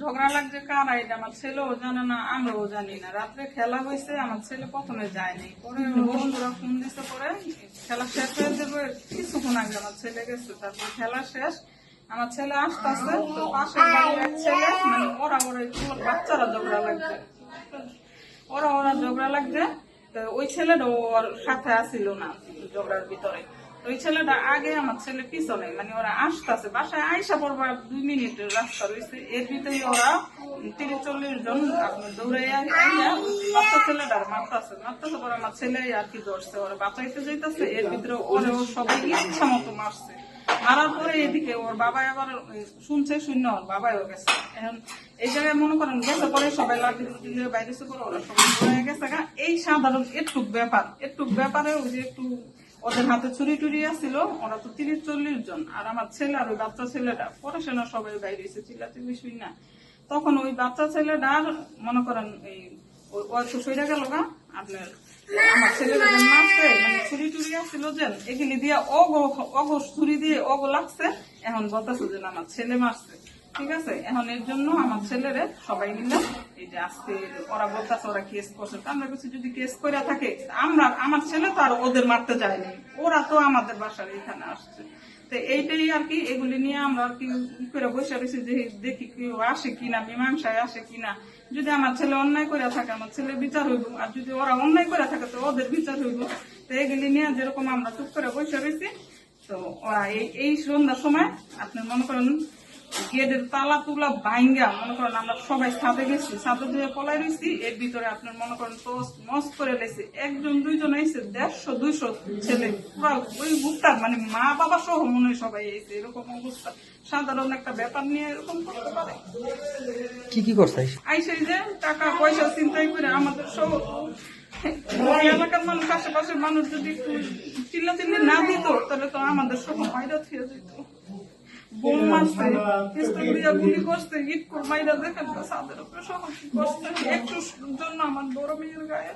ঝগড়া লাগছে কারা এটা আমার ছেলেও জানে না, আমরাও জানি না। রাত্রে খেলা হয়েছে, আমার ছেলে প্রথমে যায়নি, পরে বন্ধুরা ফোন দিতে, পরে খেলা শেষ হয়ে যাবে কিছুক্ষণ আগে আমার ছেলে গেছে। তারপর খেলা শেষ, আমার ছেলে আসতে আসতে তো পাশের বাড়ির এক ছেলে, মানে ওরা বাচ্চারা ঝগড়া লাগছে, ওরা ঝগড়া লাগছে। তো ওই ছেলেটা ওর সাথে আসিল না ঝগড়ার ভিতরে। ওই ছেলেটা আগে, আমার ছেলে পিছনে, মানে ওরা আসতেছে, বাসায় আইসা পড়বা 2 মিনিটের রাস্তা রয়েছে, এর ভিতরে ওরা 30-40 জন আপনার দৌড়াইয়া আইয়া বাচ্চা ছেলেটার মারতেছে। পরে আমার ছেলে আর কি ধরছে, ওরা বাঁচাইতে যাইতেছে, এর ভিতরে ওরে সবাই ইচ্ছা মতো মারছে। মারার পরে এদিকে ওর বাবা আবার শুনছে, শূন্য ওর বাবাও গেছে। এখন এই জায়গায় মনে করেন গেছে, পরে সবাই লাঠি দিয়ে বাইরে করে ওরা সবাই হয়ে গেছে। এই সাধারণ একটু ব্যাপারে ওই যে একটু ওদের হাতে ছুরি টুরি আসছিল, ওরা তো 30-40 জন, আর আমার ছেলে আর ওই বাচ্চা ছেলেটা পড়াশোনা সবাই বাইরে এসে চিল্লাতে বিষয় না। তখন ওই বাচ্চা ছেলেটার মনে করেন এই তো সইরা গেল গা আপনার, আমার ছেলেরা মারছে, মানে ছুরি টুরি আসছিল যে এগুলি দিয়ে অগো ছুরি দিয়ে অগো লাগছে। এখন বলতেছে যে আমার ছেলে মারছে, ঠিক আছে। এখন এর জন্য আমার ছেলেরে সবাই মিলে এই যে আজকে ওরা বলতেছে ওরা কেস করছে। আমরা কিছু যদি কেস করে থাকে, আমার ছেলে তো আর ওদের মারতে যায়নি, ওরা তো আমাদের বাসার এখানে আসছে। তো এইটাই আর কি, এগুলি নিয়ে আমরা আর কি করে বসে রয়েছি যে দেখি কেউ আসে কিনা, মীমাংসায় আসে কিনা। যদি আমার ছেলে অন্যায় করে থাকে, আমার ছেলে বিচার হইব, আর যদি ওরা অন্যায় করে থাকে তো ওদের বিচার হইব। তো এগুলি নিয়ে যেরকম আমরা চুপ করে বসে রয়েছি, তো ওরা এই সন্ধ্যার সময় আপনি মনে করেন গেটের তালা তুলা ভাঙ্গা, মনে করেন আমরা সবাই ছাদে গেছি, ছাদে দিয়ে পলাই রয়েছি, এর ভিতরে আপনার মনে করেন টোস্ট মস্ত করে লেছি, 1-2 জন এসে 150-200 ছেলে, পুরো ওই গ্রুপটার মানে মা বাবা সহ মনে হয় সবাই এসে। এরকম অবস্থা, সাধারণ একটা ব্যাপার নিয়ে এরকম করতে পারে। কি করছে আইসে যে টাকা পয়সা চিন্তাই করে আমাদের সব এলাকার মানুষ, আশেপাশের মানুষ যদি একটু চিল্লাচিল্লি না দিত, তাহলে তো আমাদের সব মাইরা থেকে যেত। বোম মারছে, পিস্তল দিয়া গুলি করছে, ইট মাইরা দেখেন সাদের উপরে সব করছে, একটু জন্য আমার বড় মেয়ের গায়ে।